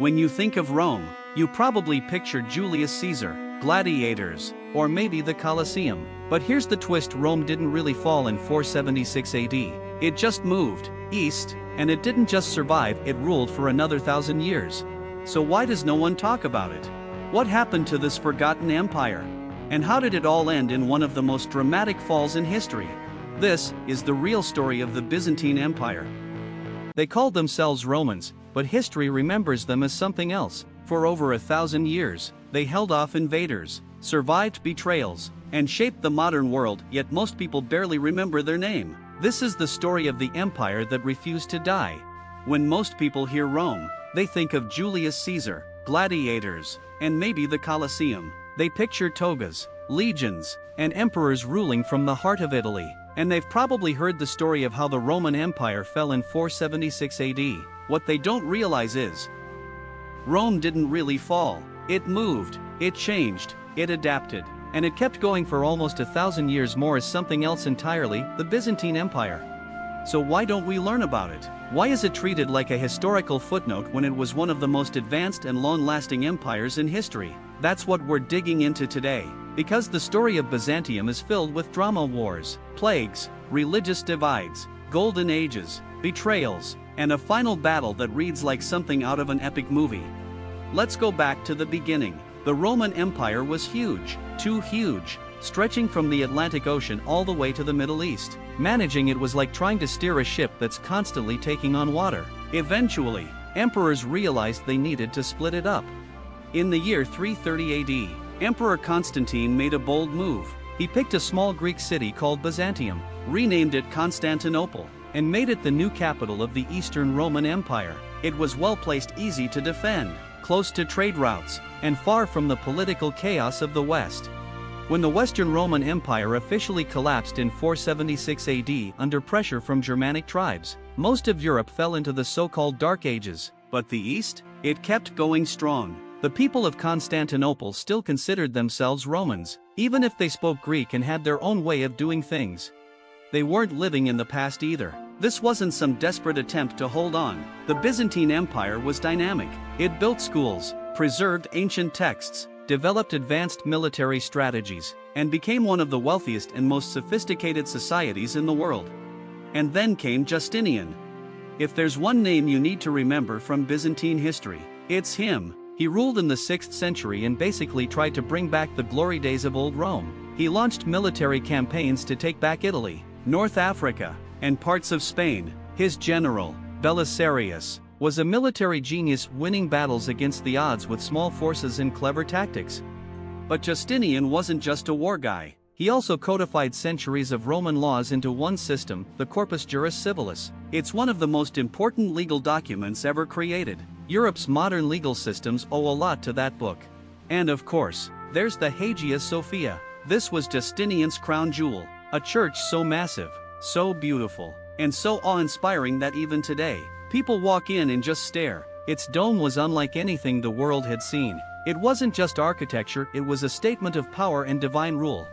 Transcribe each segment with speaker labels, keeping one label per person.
Speaker 1: When you think of Rome, you probably picture Julius Caesar, gladiators, or maybe the Colosseum. But here's the twist: Rome didn't really fall in 476 AD. It just moved east, and it didn't just survive, it ruled for another 1,000 years. So why does no one talk about it? What happened to this forgotten empire? And how did it all end in one of the most dramatic falls in history? This is the real story of the Byzantine Empire. They called themselves Romans, but history remembers them as something else. For over 1,000 years, they held off invaders, survived betrayals, and shaped the modern world, yet most people barely remember their name. This is the story of the empire that refused to die. When most people hear Rome, they think of Julius Caesar, gladiators, and maybe the Colosseum. They picture togas, legions, and emperors ruling from the heart of Italy. And they've probably heard the story of how the Roman Empire fell in 476 AD. What they don't realize is, Rome didn't really fall. It moved, it changed, it adapted, and it kept going for almost 1,000 years more as something else entirely, the Byzantine Empire. So why don't we learn about it? Why is it treated like a historical footnote when it was one of the most advanced and long-lasting empires in history? That's what we're digging into today. Because the story of Byzantium is filled with drama, wars, plagues, religious divides, golden ages, betrayals, and a final battle that reads like something out of an epic movie. Let's go back to the beginning. The Roman Empire was huge, too huge, stretching from the Atlantic Ocean all the way to the Middle East. Managing it was like trying to steer a ship that's constantly taking on water. Eventually, emperors realized they needed to split it up. In the year 330 AD, Emperor Constantine made a bold move. He picked a small Greek city called Byzantium, renamed it Constantinople, and made it the new capital of the Eastern Roman Empire. It was well placed, easy to defend, close to trade routes, and far from the political chaos of the West. When the Western Roman Empire officially collapsed in 476 AD under pressure from Germanic tribes, most of Europe fell into the so-called Dark Ages. But the East? It kept going strong. The people of Constantinople still considered themselves Romans, even if they spoke Greek and had their own way of doing things. They weren't living in the past either. This wasn't some desperate attempt to hold on. The Byzantine Empire was dynamic. It built schools, preserved ancient texts, developed advanced military strategies, and became one of the wealthiest and most sophisticated societies in the world. And then came Justinian. If there's one name you need to remember from Byzantine history, it's him. He ruled in the 6th century and basically tried to bring back the glory days of old Rome. He launched military campaigns to take back Italy, North Africa, and parts of Spain. His general, Belisarius, was a military genius, winning battles against the odds with small forces and clever tactics. But Justinian wasn't just a war guy. He also codified centuries of Roman laws into one system, the Corpus Juris Civilis. It's one of the most important legal documents ever created. Europe's modern legal systems owe a lot to that book. And of course, there's the Hagia Sophia. This was Justinian's crown jewel, a church so massive, so beautiful, and so awe-inspiring that even today, people walk in and just stare. Its dome was unlike anything the world had seen. It wasn't just architecture, it was a statement of power and divine rule.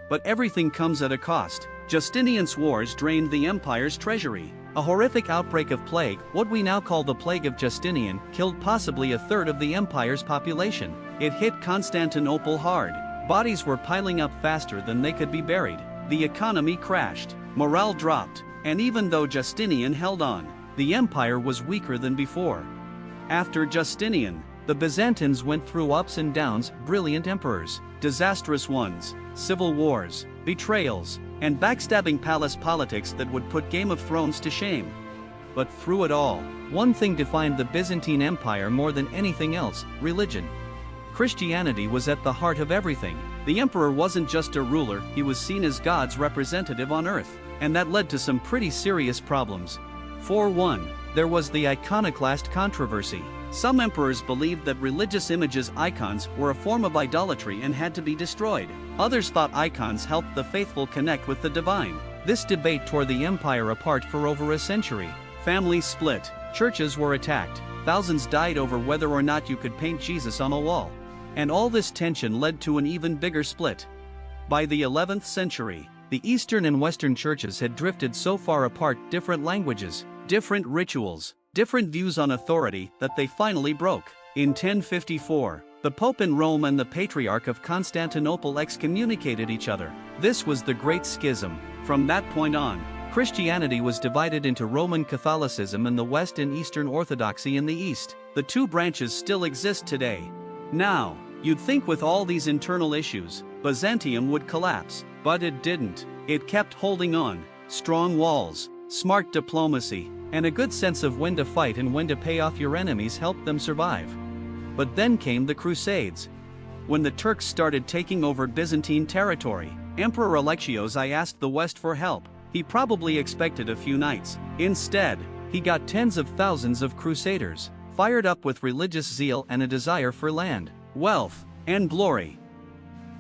Speaker 1: But everything comes at a cost. Justinian's wars drained the empire's treasury. A horrific outbreak of plague, what we now call the Plague of Justinian, killed possibly a third of the empire's population. It hit Constantinople hard. Bodies were piling up faster than they could be buried. The economy crashed. Morale dropped. And even though Justinian held on, the empire was weaker than before. After Justinian, the Byzantines went through ups and downs, brilliant emperors, disastrous ones, civil wars, betrayals, and backstabbing palace politics that would put Game of Thrones to shame. But through it all, one thing defined the Byzantine Empire more than anything else: religion. Christianity was at the heart of everything. The emperor wasn't just a ruler, he was seen as God's representative on earth, and that led to some pretty serious problems. For one, there was the iconoclast controversy. Some emperors believed that religious images, icons, were a form of idolatry and had to be destroyed. Others thought icons helped the faithful connect with the divine. This debate tore the empire apart for over a century. Families split, churches were attacked, thousands died over whether or not you could paint Jesus on a wall. And all this tension led to an even bigger split. By the 11th century, the Eastern and Western churches had drifted so far apart, different languages, different rituals, different views on authority that they finally broke. In 1054, the Pope in Rome and the Patriarch of Constantinople excommunicated each other. This was the Great Schism. From that point on, Christianity was divided into Roman Catholicism in the West and Eastern Orthodoxy in the East. The two branches still exist today. Now, you'd think with all these internal issues, Byzantium would collapse, but it didn't. It kept holding on. Strong walls, smart diplomacy, and a good sense of when to fight and when to pay off your enemies helped them survive. But then came the Crusades. When the Turks started taking over Byzantine territory, Emperor Alexios I asked the West for help. He probably expected a few knights. Instead, he got tens of thousands of crusaders, fired up with religious zeal and a desire for land, wealth, and glory.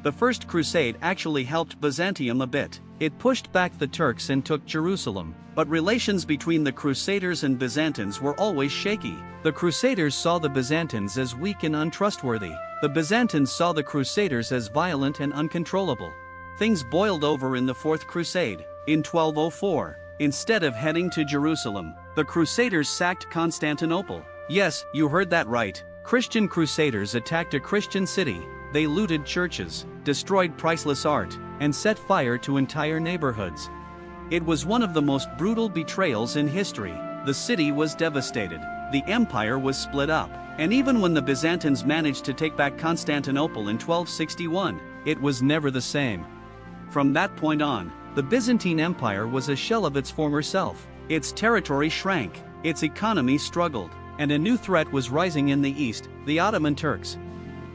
Speaker 1: The First Crusade actually helped Byzantium a bit. It pushed back the Turks and took Jerusalem, but relations between the Crusaders and Byzantines were always shaky. The Crusaders saw the Byzantines as weak and untrustworthy. The Byzantines saw the Crusaders as violent and uncontrollable. Things boiled over in the Fourth Crusade. In 1204, instead of heading to Jerusalem, the Crusaders sacked Constantinople. Yes, you heard that right. Christian Crusaders attacked a Christian city. They looted churches, destroyed priceless art, and set fire to entire neighborhoods. It was one of the most brutal betrayals in history. The city was devastated. The empire was split up. And even when the Byzantines managed to take back Constantinople in 1261, it was never the same. From that point on, the Byzantine Empire was a shell of its former self. Its territory shrank, its economy struggled, and a new threat was rising in the east, the Ottoman Turks.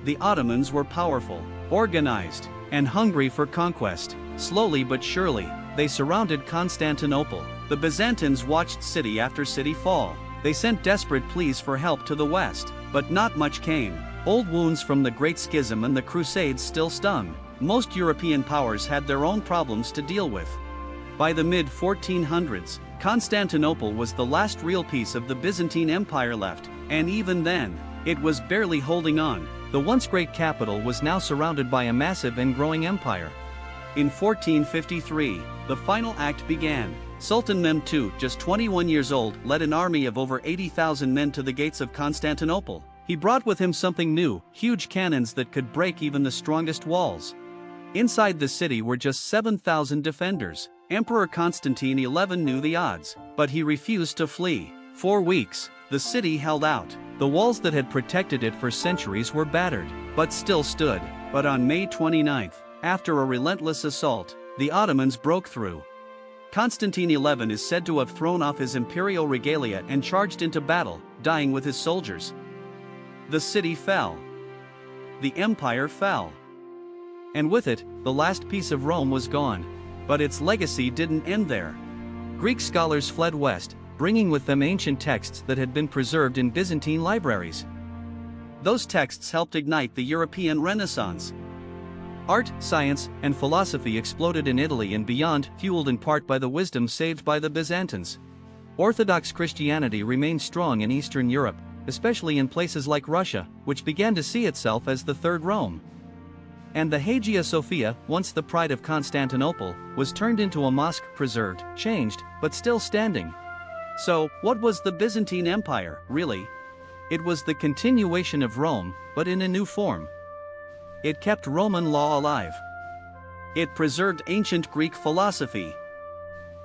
Speaker 1: The Ottomans were powerful, organized, and hungry for conquest. Slowly but surely, they surrounded Constantinople. The Byzantines watched city after city fall. They sent desperate pleas for help to the west, but not much came. Old wounds from the Great Schism and the Crusades still stung. Most European powers had their own problems to deal with. By the mid-1400s, Constantinople was the last real piece of the Byzantine Empire left, and even then, it was barely holding on. The once great capital was now surrounded by a massive and growing empire. In 1453, the final act began. Sultan Mehmed II, just 21 years old, led an army of over 80,000 men to the gates of Constantinople. He brought with him something new, huge cannons that could break even the strongest walls. Inside the city were just 7,000 defenders. Emperor Constantine XI knew the odds, but he refused to flee. 4 weeks, the city held out. The walls that had protected it for centuries were battered, but still stood. But on May 29th, after a relentless assault, the Ottomans broke through. Constantine XI is said to have thrown off his imperial regalia and charged into battle, dying with his soldiers. The city fell. The empire fell. And with it, the last piece of Rome was gone. But its legacy didn't end there. Greek scholars fled west, bringing with them ancient texts that had been preserved in Byzantine libraries. Those texts helped ignite the European Renaissance. Art, science, and philosophy exploded in Italy and beyond, fueled in part by the wisdom saved by the Byzantines. Orthodox Christianity remained strong in Eastern Europe, especially in places like Russia, which began to see itself as the Third Rome. And the Hagia Sophia, once the pride of Constantinople, was turned into a mosque, preserved, changed, but still standing. So, what was the Byzantine Empire, really? It was the continuation of Rome, but in a new form. It kept Roman law alive. It preserved ancient Greek philosophy.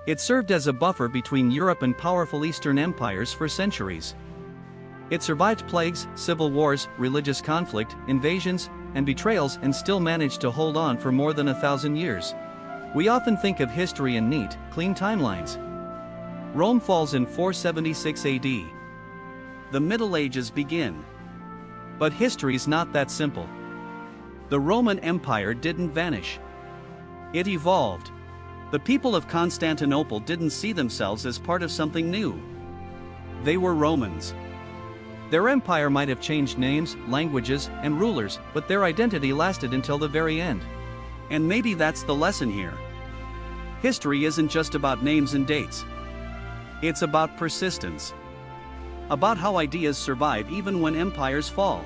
Speaker 1: It served as a buffer between Europe and powerful Eastern empires for centuries. It survived plagues, civil wars, religious conflict, invasions, and betrayals and still managed to hold on for more than 1,000 years. We often think of history in neat, clean timelines. Rome falls in 476 AD. The Middle Ages begin. But history's not that simple. The Roman Empire didn't vanish. It evolved. The people of Constantinople didn't see themselves as part of something new. They were Romans. Their empire might have changed names, languages, and rulers, but their identity lasted until the very end. And maybe that's the lesson here. History isn't just about names and dates. It's about persistence. About how ideas survive even when empires fall.